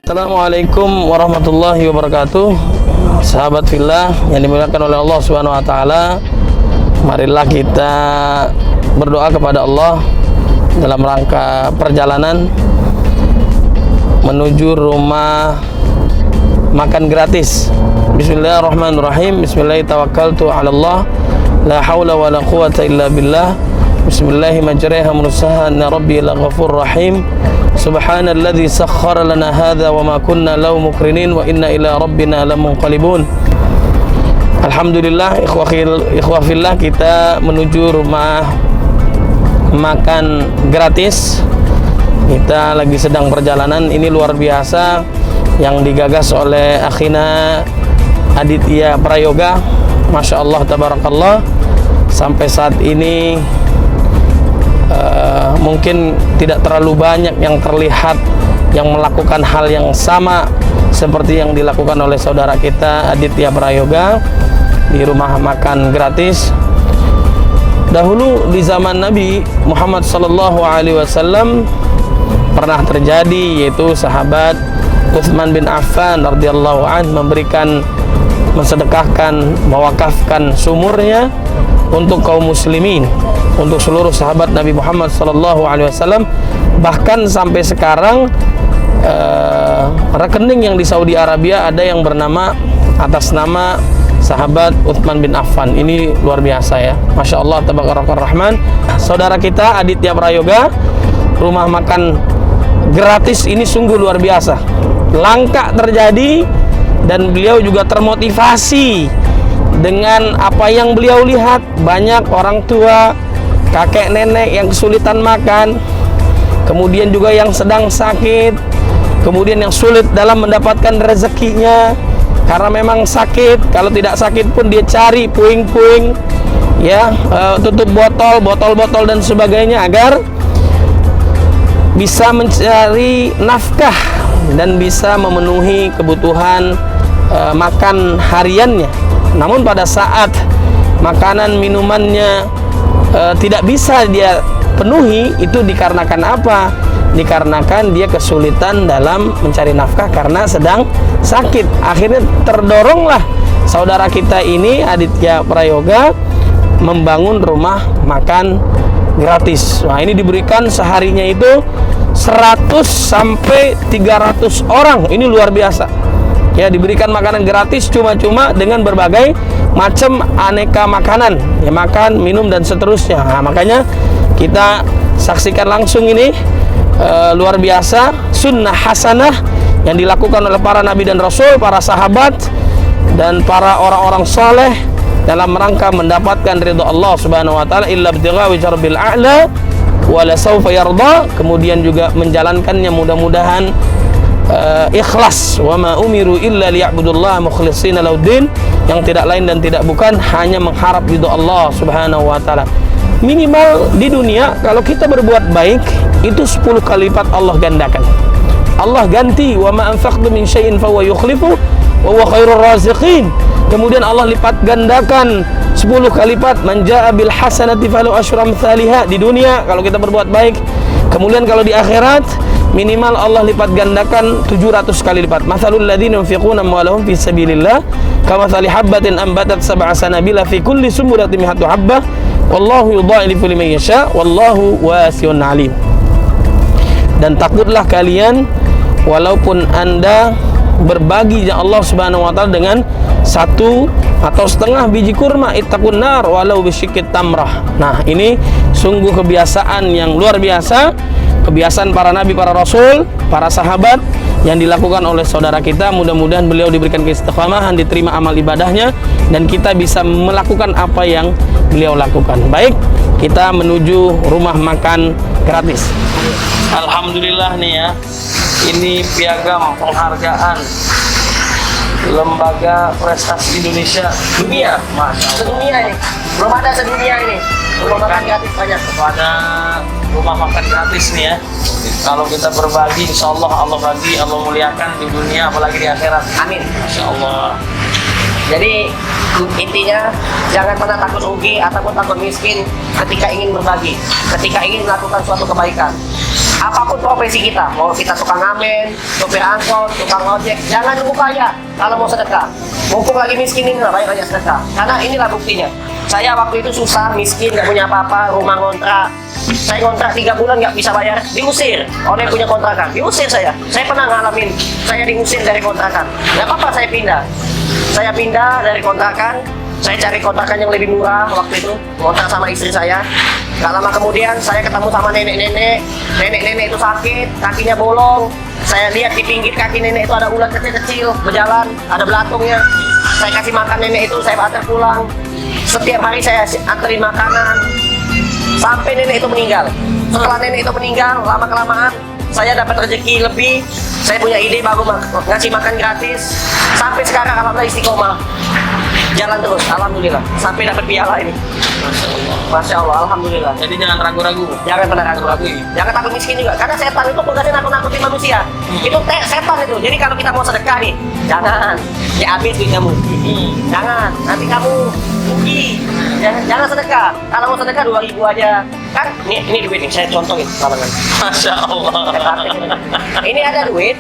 Assalamualaikum warahmatullahi wabarakatuh. Sahabat fillah yang dimuliakan oleh Allah Subhanahu wa taala, marilah kita berdoa kepada Allah dalam rangka perjalanan menuju rumah makan gratis. Bismillahirrahmanirrahim. Bismillahirrahmanirrahim. 'Ala Allah, la haula wala quwwata illa billah. Bismillahirrahmanirrahim. Mursaha inna rabbi laghafurur rahim. Subhanalladzi sakhkhara lana hadza wa ma kunna lahu muqrinin wa inna ila rabbina lamunqalibun. Alhamdulillah, ikhwah fillah, kita menuju rumah makan gratis. Kita lagi sedang perjalanan, ini luar biasa yang digagas oleh akhina Aditya Prayoga. Masya Allah, tabarakallah. Sampai saat ini mungkin tidak terlalu banyak yang terlihat yang melakukan hal yang sama seperti yang dilakukan oleh saudara kita Aditya Prayoga di rumah makan gratis. Dahulu di zaman Nabi Muhammad SAW pernah terjadi, yaitu sahabat Utsman bin Affan radhiyallahu anhu memberikan, mensedekahkan, mewakafkan sumurnya untuk kaum muslimin, untuk seluruh sahabat Nabi Muhammad SAW. Bahkan sampai sekarang rekening yang di Saudi Arabia ada yang bernama atas nama sahabat Utsman bin Affan. Ini luar biasa ya, Masya Allah, tabarakallah rahman. Saudara kita Aditya Prayoga, rumah makan gratis ini sungguh luar biasa, langka terjadi, dan beliau juga termotivasi dengan apa yang beliau lihat. Banyak orang tua, kakek nenek yang kesulitan makan, kemudian juga yang sedang sakit, kemudian yang sulit dalam mendapatkan rezekinya karena memang sakit. Kalau tidak sakit pun dia cari puing-puing, ya, tutup botol dan sebagainya agar bisa mencari nafkah dan bisa memenuhi kebutuhan makan hariannya. Namun pada saat makanan minumannya tidak bisa dia penuhi, itu dikarenakan apa? Dikarenakan dia kesulitan dalam mencari nafkah karena sedang sakit. Akhirnya terdoronglah saudara kita ini Aditya Prayoga membangun rumah makan gratis. Nah, ini diberikan seharinya itu 100 sampai 300 orang. Ini luar biasa. Ya, diberikan makanan gratis cuma-cuma dengan berbagai macam aneka makanan, ya, makan, minum dan seterusnya. Nah, makanya kita saksikan langsung ini, luar biasa sunnah hasanah yang dilakukan oleh para nabi dan rasul, para sahabat dan para orang-orang soleh dalam rangka mendapatkan ridha Allah Subhanahu wa taala. Illa ibtigha wajhi rabbil a'la wa la sawfa yarda. Kemudian juga menjalankannya mudah-mudahan ikhlas. Wa ma umiru illa liya'budullaha mukhlishina lahuddin, yang tidak lain dan tidak bukan hanya mengharap ridha Allah Subhanahu wa taala. Minimal di dunia kalau kita berbuat baik itu 10 kali lipat Allah gandakan. Allah ganti, wa ma anfaqtum min syai'in fa huwa yukhlifu wa huwa khairur raziqin. Kemudian Allah lipat gandakan 10 kali lipat. Man jaa bil hasanati falahu asyru amsalihha. Di dunia kalau kita berbuat baik, kemudian kalau di akhirat minimal Allah lipat gandakan 700 kali lipat. Mathalul ladzina yunfiquna amwalahum fi sabilillah kamathali habbatin ambatat sab'a sanabila fi kulli sumbulatin mi'atu habbah wallahu yudha'ifu liman yasha wallahu wasi'un 'alim. Dan takutlah kalian walaupun Anda berbagi ya Allah Subhanahu wa taala dengan 1 atau setengah biji kurma, ittaqun nar walau bisyikit tamrah. Nah, ini sungguh kebiasaan yang luar biasa, kebiasaan para nabi, para rasul, para sahabat yang dilakukan oleh saudara kita. Mudah-mudahan beliau diberikan keistiqamahan, diterima amal ibadahnya, dan kita bisa melakukan apa yang beliau lakukan. Baik, kita menuju rumah makan gratis. Alhamdulillah nih ya, ini piagam penghargaan Lembaga Prestasi Indonesia Dunia. Sedunia ini, belum ada sedunia ini. Rumah makan gratis banyak. Ada rumah makan gratis nih ya. Kalau kita berbagi, insya Allah Allah bagi, Allah muliakan di dunia, apalagi di akhirat. Amin. Insya Allah. Jadi intinya jangan pernah takut rugi ataupun takut miskin ketika ingin berbagi, ketika ingin melakukan suatu kebaikan. Apapun profesi kita, mau kita tukang ngamen, sopir angkot, tukang ojek, jangan nunggu kaya kalau mau sedekah. Mumpung lagi miskin ini, banyak-banyak sedekah. Karena inilah buktinya. Saya waktu itu susah, miskin, nggak punya apa-apa, rumah ngontrak. Saya kontrak 3 bulan nggak bisa bayar, diusir oleh punya kontrakan. Diusir saya pernah ngalamin, saya diusir dari kontrakan. Nggak apa-apa, saya pindah. Saya pindah dari kontrakan, saya cari kontrakan yang lebih murah waktu itu, kontrak sama istri saya. Gak lama kemudian saya ketemu sama nenek-nenek. Nenek-nenek itu sakit, kakinya bolong. Saya lihat di pinggir kaki nenek itu ada ulat kecil-kecil berjalan, ada belatungnya. Saya kasih makan nenek itu, saya antar pulang. Setiap hari saya anterin makanan sampai nenek itu meninggal. Setelah nenek itu meninggal, lama-kelamaan saya dapat rezeki lebih. Saya punya ide baru ngasih makan gratis. Sampai sekarang alhamdulillah istiqomah. Jalan terus, alhamdulillah. Sampai dapat piala ini. Masya Allah, alhamdulillah. Jadi jangan ragu-ragu. Jangan pernah ragu-ragu. Jangan takut miskin juga. Karena setan itu tugasnya nakut-nakutin manusia. Itu setan itu. Jadi kalau kita mau sedekah nih, jangan. Ya habis duit kamu. Jangan. Nanti kamu rugi. Jangan sedekah. Kalau mau sedekah 2.000 aja. Kan ini duit nih. Saya contohin. Masya Allah. Ini ada duit.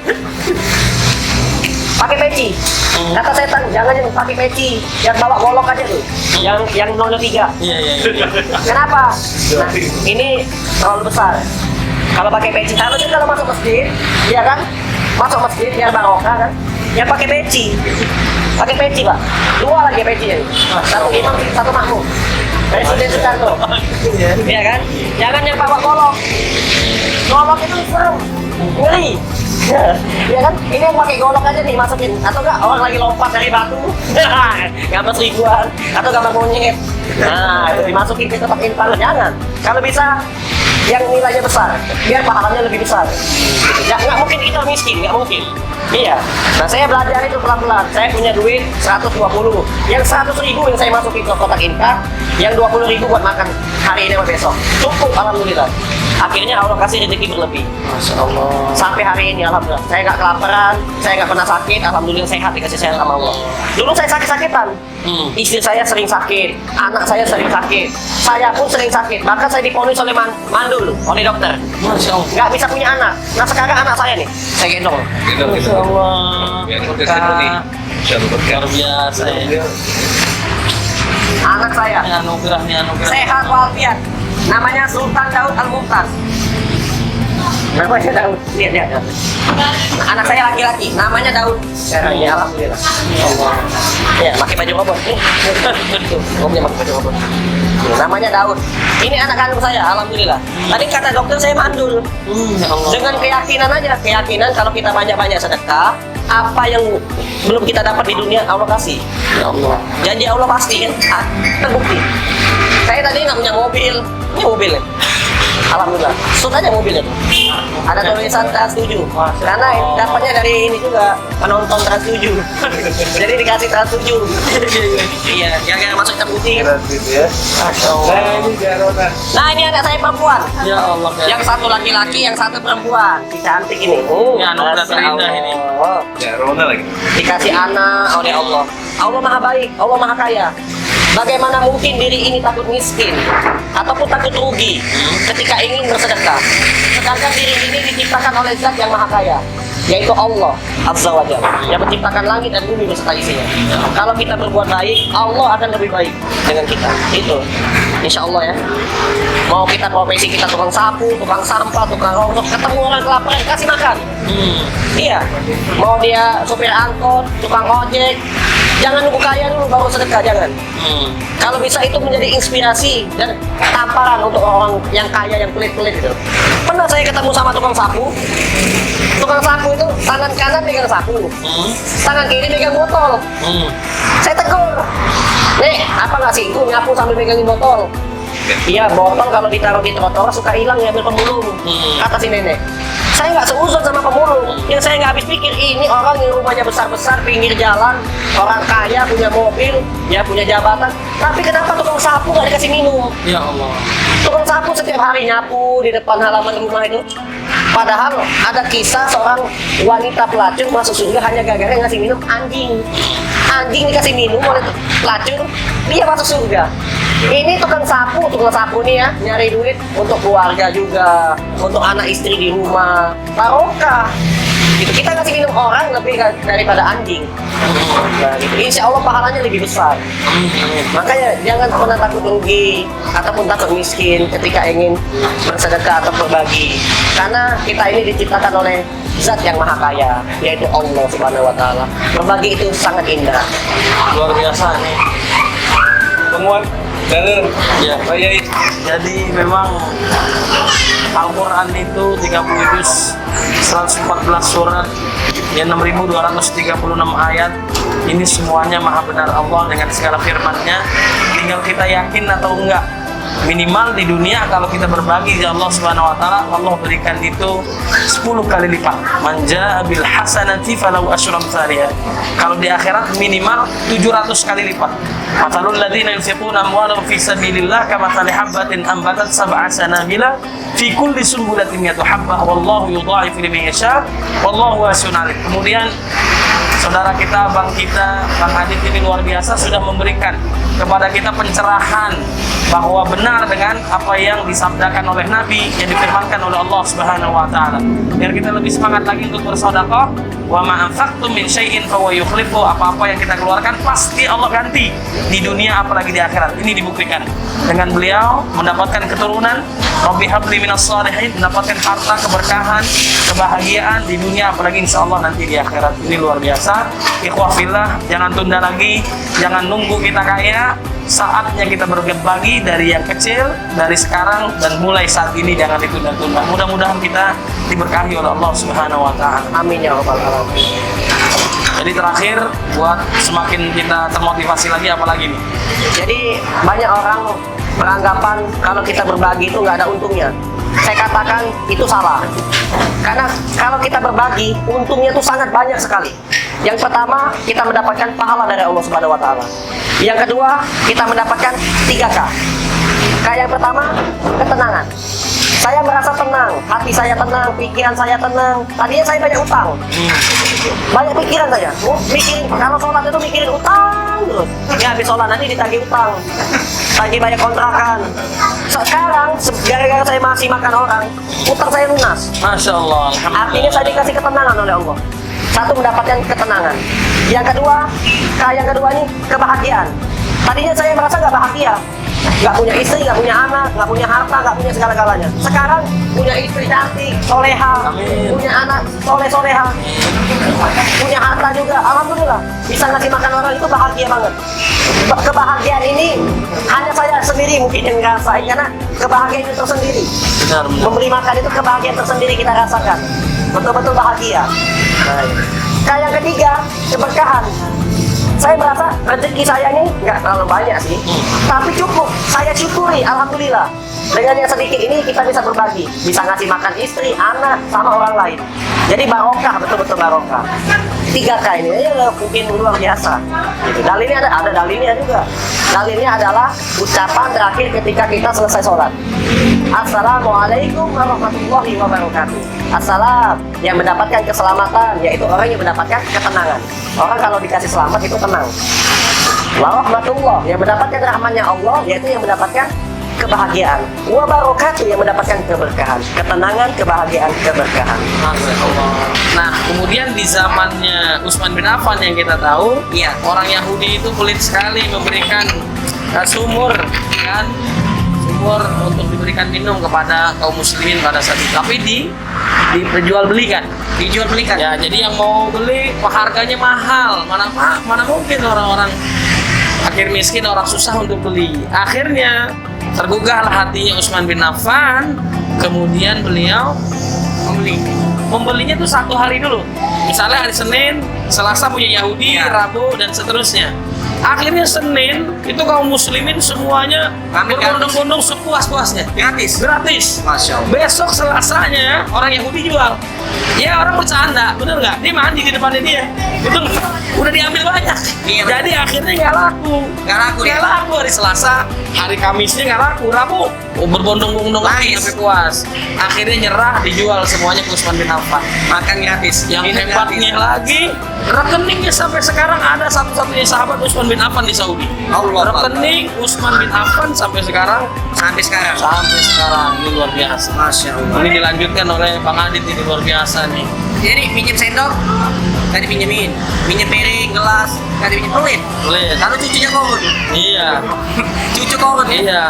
Pakai peci. Kata setan, jangan yang pakai peci, yang bawa golok aja tuh, yang 03. Iya. Kenapa? Nah, ini terlalu besar. Kalau pakai peci, harusnya kalau masuk masjid, ya kan? Masuk masjid biar barokah kan? Ya pakai peci. Pakai peci, Pak. 2 lagi pecinya. Satu imam, satu makmum. Presiden Soekarno. Ya kan? Jangan yang bawa golok. Golok itu serem. Ngeri. Ya kan? Ini yang pakai golok aja nih masukin. Atau enggak orang lagi lompat dari batu. Gambar seribuan atau gambar monyet. Nah, itu dimasukin ke tempat infak. Jangan. Kalau bisa yang nilainya besar, biar pahalanya lebih besar. Ya, nggak mungkin kita miskin, nggak mungkin. Iya. Nah, saya belajar itu pelan-pelan. Saya punya duit 120. Yang 100.000 yang saya masukin ke kotak infak, yang 20.000 buat makan hari ini sama besok. Cukup, alhamdulillah. Akhirnya Allah kasih rezeki berlebih. Masya Allah. Sampai hari ini alhamdulillah. Saya nggak kelaparan, saya nggak pernah sakit. Alhamdulillah sehat dikasih sayang sama Allah. Dulu saya sakit-sakitan. Istri saya sering sakit, anak saya sering sakit, saya pun sering sakit. Bahkan saya diponis oleh mandul, oleh dokter. Masya Allah. Nggak bisa punya anak. Nah sekarang anak saya nih, saya gendong. Masya Allah. Luar biasa ya. Anak saya Ini anugerah. sehat walafiat. Namanya Sultan Daud Al-Mumtaz. Namanya Daud. Lihat. Anak saya laki-laki, namanya Daud. Ya, alhamdulillah. Allah. Ya, pakai baju robot. Tuh, pakai baju robot. Namanya Daud. Ini anak kandung saya, alhamdulillah. Tadi kata dokter saya mandul. Ya Allah. Dengan keyakinan aja, keyakinan kalau kita banyak-banyak sedekah, apa yang belum kita dapat di dunia Allah kasih. Ya Allah. Janji Allah pasti kan? Terbukti. Saya tadi nggak punya mobil, ini mobilnya. Alhamdulillah, shoot aja mobilnya. Ada tulisan Trans 7. Karena dapatnya dari ini juga penonton Trans 7. Jadi dikasih Trans 7. Iya, yang masuk hitam putih. Masya Allah. Nah ini anak saya perempuan. Ya Allah. Yang satu laki-laki, yang satu perempuan. Si cantik ini. Ini anugerah terindah ini. Ya, Rona lagi. Dikasih anak oleh Allah. Allah maha baik, Allah maha kaya. Bagaimana mungkin diri ini takut miskin ataupun takut rugi ketika ingin bersedekah? Sedangkan diri ini diciptakan oleh Zat yang maha kaya, yaitu Allah Azza wa Jalla, yang menciptakan langit dan bumi beserta isinya. Kalau kita berbuat baik, Allah akan lebih baik dengan kita. Itu, insya Allah ya. Mau kita profesi kita tukang sapu, tukang sampah, tukang rongsok, ketemu orang kelaparan kasih makan. Iya. Mau dia supir angkot, tukang ojek, jangan nunggu kaya dulu baru sedekah, jangan. Kalau bisa itu menjadi inspirasi dan tamparan untuk orang yang kaya, yang pelit-pelit itu. Pernah saya ketemu sama tukang sapu. Tukang sapu itu tangan kanan megang sapu, tangan kiri megang botol. Saya tegur, nih apa nggak sih itu nyapu sambil megangin botol? Iya, botol kalau ditaruh di trotoar suka hilang ya, ambil pemulung. Kata si nenek. Saya nggak seuzon sama pemulung. Yang saya nggak habis pikir, ini orang yang rumahnya besar-besar, pinggir jalan, orang kaya, punya mobil, ya punya jabatan. Tapi kenapa tukang sapu nggak dikasih minum? Ya Allah. Tukang sapu setiap hari nyapu di depan halaman rumah itu. Padahal ada kisah seorang wanita pelacur masuk surga hanya gara-gara ngasih minum anjing. Anjing dikasih minum oleh pelacur, dia masuk surga. Ini tukang sapu nih ya, nyari duit untuk keluarga juga, untuk anak istri di rumah. Barokah. Gitu. Kita ngasih minum orang lebih daripada anjing. Nah, gitu. Insya Allah pahalanya lebih besar. Makanya jangan pernah takut rugi ataupun takut miskin ketika ingin bersedekah atau berbagi. Karena kita ini diciptakan oleh Zat yang Maha Kaya, yaitu Allah Subhanahu Wa Taala. Berbagi itu sangat indah. Luar biasa nih. Penguat bener. Ya, jadi memang Al-Quran itu 30 juz, 114 surat, ya 6.236 ayat. Ini semuanya maha benar Allah dengan segala firman-Nya. Tinggal kita yakin atau enggak. Minimal di dunia kalau kita berbagi di Allah Subhanahu Wa Taala, Allah berikan itu 10 kali lipat. Manja bil hasanati falahu asyru amsalha. Kalau di akhirat minimal 700 kali lipat. Matalul ladzina yunfiquna amwalahum fi sabilillah kamathali habatin ambatat sab'a sanabila fi kulli sunbulatin mi'atu habbah wallahu yudha'ifu liman yasha wallahu wasi'un 'alim. Kemudian saudara kita, bang kita, Bang Adit ini luar biasa sudah memberikan kepada kita pencerahan bahwa benar dengan apa yang disabdakan oleh Nabi, yang difirmankan oleh Allah Subhanahu Wa Taala. Biar kita lebih semangat lagi untuk bersedekah. Wa ma anfaqtum min syai'in fa huwa yukhlifu. Apa-apa yang kita keluarkan pasti Allah ganti di dunia apalagi di akhirat. Ini dibuktikan dengan beliau mendapatkan keturunan, Rabbi habli minas shalihin, mendapatkan harta, keberkahan, kebahagiaan di dunia apalagi insyaallah nanti di akhirat. Ini luar biasa. Ikhwah fillah, jangan tunda lagi, jangan nunggu kita kaya. Saatnya kita berbagi dari yang kecil, dari sekarang dan mulai saat ini, jangan ditunda-tunda. Mudah-mudahan kita diberkahi oleh Allah Subhanahu Wa Taala. Amin ya rabbal alamin. Jadi terakhir, buat semakin kita termotivasi lagi, apalagi nih? Jadi banyak orang beranggapan kalau kita berbagi itu nggak ada untungnya. Saya katakan itu salah. Karena kalau kita berbagi, untungnya itu sangat banyak sekali. Yang pertama, kita mendapatkan pahala dari Allah Subhanahu Wa Taala. Yang kedua, kita mendapatkan 3K. K yang pertama, ketenangan. Saya merasa tenang, hati saya tenang, pikiran saya tenang. Tadinya saya banyak utang, banyak pikiran saya. Mikirin, kalau sholat itu mikirin utang terus. Ya habis sholat nanti ditagih utang, tagih banyak kontrakan. Sekarang, gara-gara saya masih makan orang, utang saya lunas. Masya Allah, Artinya saya dikasih ketenangan oleh Allah. Satu, mendapatkan ketenangan. Yang kedua, yang kedua ini kebahagiaan. Tadinya saya merasa nggak bahagia, nggak punya istri, nggak punya anak, nggak punya harta, nggak punya segala-galanya. Sekarang punya istri cantik, soleha, punya anak soleha, punya harta juga. Alhamdulillah, bisa ngasih makan orang itu bahagia banget. Kebahagiaan ini hanya saya sendiri mungkin yang ngerasain, karena kebahagiaan itu tersendiri. benar. Memberi makan itu kebahagiaan tersendiri kita rasakan. Betul-betul bahagia. Nah, yang ketiga, keberkahan. Saya merasa rezeki saya ini nggak terlalu banyak sih, tapi cukup. Saya syukuri, alhamdulillah. Dengan yang sedikit ini kita bisa berbagi, bisa ngasih makan istri, anak, sama orang lain. Jadi barokah, betul-betul barokah. 3K ini ya mungkin luar biasa. Gitu. Dalilnya ada dalilnya juga. Dalilnya adalah ucapan terakhir ketika kita selesai sholat. Assalamualaikum warahmatullahi wabarakatuh. Assalam, yang mendapatkan keselamatan, yaitu orang yang mendapatkan ketenangan. Orang kalau dikasih selamat itu tenang. Warahmatullah, yang mendapatkan rahmatnya Allah, yaitu yang mendapatkan kebahagiaan. Wabarakatuh, yang mendapatkan keberkahan, ketenangan, kebahagiaan, keberkahan. Masya Allah. Nah, kemudian di zamannya Utsman bin Affan yang kita tahu, Iya. orang Yahudi itu pelit sekali memberikan sumur, kan? Sumur untuk diberikan minum kepada kaum muslimin pada saat itu. Tapi diperjualbelikan. Dijual-belikan. Ya, jadi yang mau beli harganya mahal. Mana mungkin orang-orang fakir miskin, orang susah untuk beli. Akhirnya tergugahlah hatinya Utsman bin Affan. Kemudian beliau membelinya tuh 1 hari dulu. Misalnya hari Senin Selasa punya Yahudi, Ya. Rabu dan seterusnya. Akhirnya Senin itu kaum muslimin semuanya Ambil berbondong-bondong sepuas-puasnya. Gratis. Gratis. Masya Allah. Besok Selasanya orang Yahudi jual. Ya orang bercanda, bener nggak? Dia mandi di depannya dia. Itu udah diambil banyak. Iya, Jadi akhirnya nggak laku. Nggak laku Nggak ya? laku hari Selasa, hari Kamisnya nggak laku. Rabu berbondong-bondong lagi Nice. sampai puas. Akhirnya nyerah, dijual semuanya ke Utsman bin Affan. Makan gratis. Yang Minum hebatnya gratis. lagi, rekeningnya sampai sekarang ada satu-satunya sahabat Utsman bin Affan di Saudi. Allah. Rekening Utsman bin Affan sampai sekarang, Sampai sekarang. ini luar biasa. Masya Allah. Ini dilanjutkan oleh Bang Adit, ini luar biasa nih. Jadi pinjam sendok, nggak dipinjemin. Pinjam piring, gelas, nggak dipinjem pelit. Boleh. Kalau cucunya korun. Iya, Cucu korun ya? iya.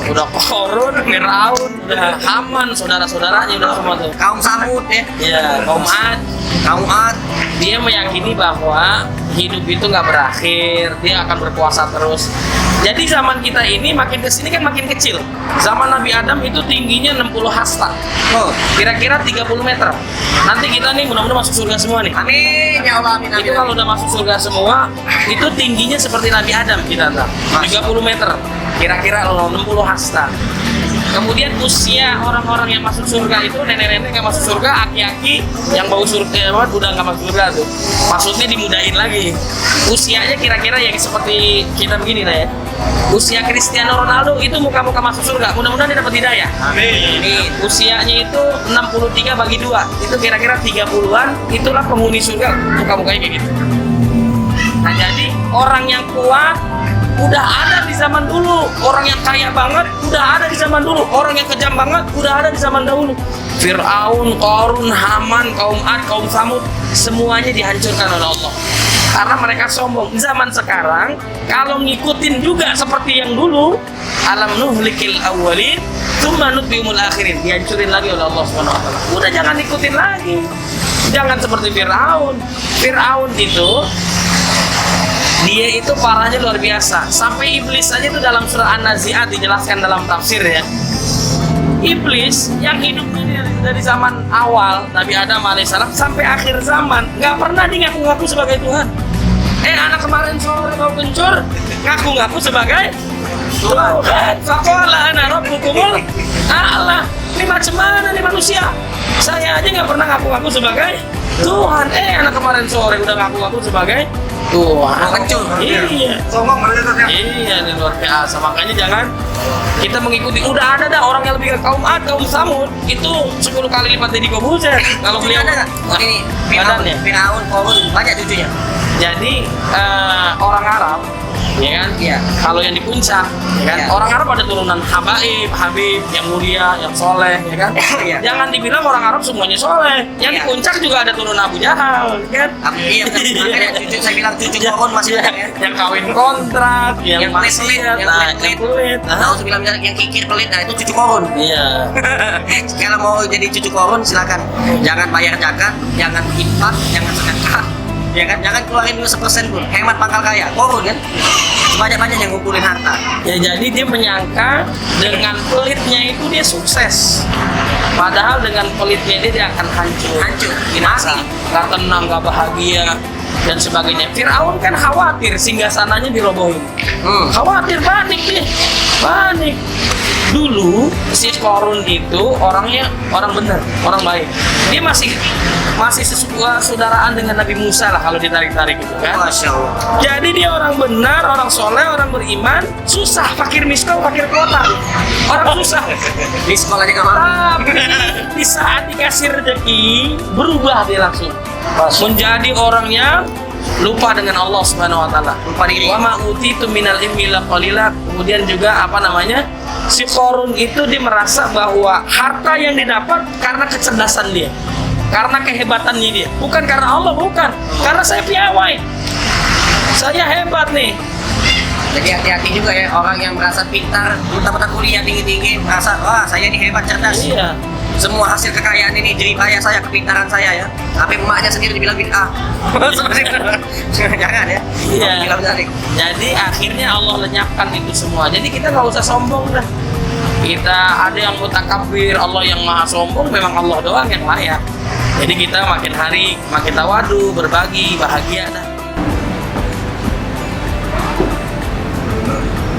Udah Korun, Firaun, udah Haman, saudara-saudaranya udah semua tuh. Kaum Samud ya. Iya, kaum Ad. Kaum Ad. Dia meyakini bahwa hidup itu nggak berakhir, dia akan berkuasa terus. Jadi zaman kita ini makin kesini kan makin kecil. Zaman Nabi Adam itu tingginya 60 hasta, Oh. kira-kira 30 meter. Nanti kita nih mudah-mudahan masuk surga semua nih. Amin ya Allah, amin, amin. Itu kalau udah masuk surga semua, itu tingginya seperti Nabi Adam kita tahu. 30 meter, kira-kira 60 hasta. Kemudian usia orang-orang yang masuk surga itu nenek-nenek yang masuk surga, aki-aki yang bau surga udah nggak masuk surga tuh. Maksudnya dimudahin lagi. Usianya kira-kira yang seperti kita begini lah ya. Usia Cristiano Ronaldo itu muka-muka masuk surga. Mudah-mudahan dia dapat hidayah. Amin. Ini usianya itu 63 bagi 2. Itu kira-kira 30-an, itulah penghuni surga muka-mukanya kayak gitu. Nah, jadi orang yang kuat udah ada di zaman dulu, orang yang kaya banget udah ada di zaman dulu, orang yang kejam banget udah ada di zaman dahulu. Fir'aun, Qarun, Haman, kaum Ad, kaum Samud, semuanya dihancurkan oleh Allah karena mereka sombong. Zaman sekarang kalau ngikutin juga seperti yang dulu, alam nuhlikil awwalin tsumma nutbihumul akhirin, dihancurin lagi oleh Allah Subhanahu wa taala. Udah jangan ikutin lagi. Jangan seperti Fir'aun. Fir'aun itu dia itu parahnya luar biasa. Sampai iblis saja itu dalam surah An-Nazi'at dijelaskan dalam tafsir ya. Iblis yang hidupnya dari zaman awal Nabi Adam alaihissalam sampai akhir zaman nggak pernah dia ngaku-ngaku sebagai Tuhan. Anak kemarin sore mau kencur ngaku-ngaku sebagai Tuhan. Faqala ana rabbukumul a'la. Ini macam mana nih manusia? Saya aja nggak pernah ngaku-ngaku sebagai Tuhan. Anak kemarin sore udah ngaku-ngaku sebagai Tuhan. Mau kencur. Iya. Songong mereka ya. Iya, ini luar biasa. Makanya jangan kita mengikuti. Udah ada dah orang yang lebih ke kaum Ad, kaum Samud itu 10 kali lipat dari Kobuzer. Kalau Cucunya beliau ada nggak? Ini Firaun, badannya. Firaun, Korun, banyak cucunya. Jadi orang Arab, ya kan? Iya. Kalau yang di puncak, ya kan? Iya. Orang Arab ada turunan Habib, yang mulia, yang soleh, ya kan? Iya. Jangan dibilang orang Arab semuanya soleh. Yang di Iya. puncak juga ada turunan Abu Jahal, kan? Iya, makanya cucu saya bilang cucu Korun masih Iya, banyak ya. yang kawin kontrak, yang Yang pelit-pelit, maksiat, yang nah, pelit-pelit. yang pelit. Tahu saya bilang yang kikir pelit, nah itu cucu Korun. Iya. Kalau mau jadi cucu Korun silakan. Jangan bayar zakat, jangan infak, jangan sedekah. Ya kan, jangan keluarin dulu 1% pun. Hemat pangkal kaya, Korun kan. Banyak-banyak yang ngumpulin harta. Ya jadi dia menyangka dengan pelitnya itu dia sukses. Padahal dengan pelitnya dia akan hancur. Hancur, Binasa. mati. Nggak tenang, nggak bahagia dan sebagainya. Fir'aun kan khawatir singgasananya dirobohin. Khawatir, panik dia. Panik. Dulu si Qarun itu orangnya orang benar, orang baik. Dia masih saudaraan dengan Nabi Musa lah kalau ditarik-tarik gitu kan. Masya Allah. Jadi dia orang benar, orang soleh, orang beriman, susah, fakir miskin, fakir kota. Orang susah. Di sekolahnya nggak mau. Tapi di saat dikasih rezeki, berubah dia langsung. Menjadi orang yang lupa dengan Allah Subhanahu wa taala. Lupa diri. Wa ma utitu minal ilmi illa qalila. Kemudian juga apa namanya? Si Qarun itu dia merasa bahwa harta yang didapat karena kecerdasan dia. Karena kehebatannya dia. Bukan karena Allah, bukan. Karena saya piawai. Saya hebat nih. Jadi hati-hati juga ya orang yang merasa pintar, mentang-mentang kuliah tinggi-tinggi, merasa wah saya ini hebat cerdas. Iya. Semua hasil kekayaan ini jeripaya saya, kepintaran saya ya. Tapi emaknya sendiri dibilang bid'ah. Seperti itu. Jangan ya. Iya. Bilang balik. Jadi akhirnya Allah lenyapkan itu semua. Jadi kita nggak usah sombong dah. Kita ada yang mutakabir, Allah yang maha sombong, memang Allah doang yang layak. Jadi kita makin hari makin tawadu, berbagi, bahagia dah.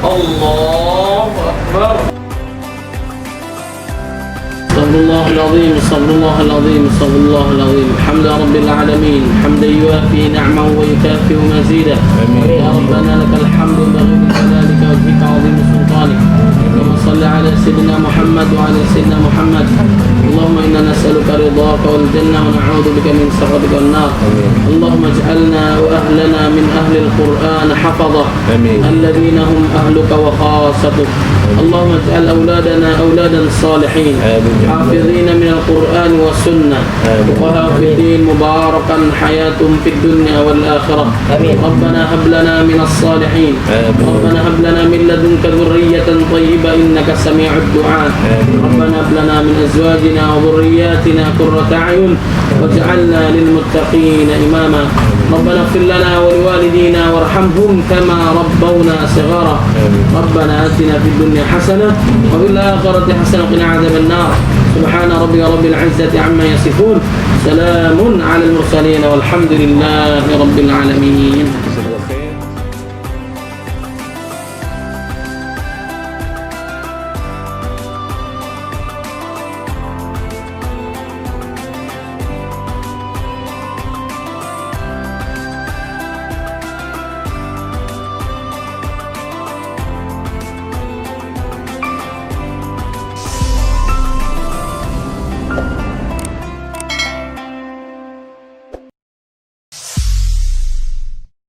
Allahu Akbar. استغفر الله العظيم استغفر الله العظيم استغفر الله العظيم الحمد رب العالمين حمدا يوافي نعمه ويكافئ مزيده يا ربنا لك الحمد بغير جلالك وجهك عظيم سلطانك اللهم صل على سيدنا محمد وعلى سيدنا محمد اللهم انا نسالك رضاك والجنه ونعوذ بك من سخطك والنار اللهم اجعلنا واهلنا من اهل القران حفظه الذين هم اهلك وخاصتك اللهم اجعل اولادنا اولادا صالحين حافظين من القرآن والسنة فقهاء في الدين مباركا حياتهم في الدنيا والآخرة ربنا هب لنا من الصالحين ربنا هب لنا من لدنك ذرية طيبة إنك سميع الدعاء ربنا هب لنا من أزواجنا وذرياتنا قرة أعين واجعلنا للمتقين إماما ربنا اغفر لنا ولوالدينا وارحمهم كما ربونا صغارا ربنا آتنا في الدنيا حسنة وفي الآخرة حسنة وقنا عذاب النار سبحان ربي رب العزة عما يصفون سلام على المرسلين والحمد لله رب العالمين.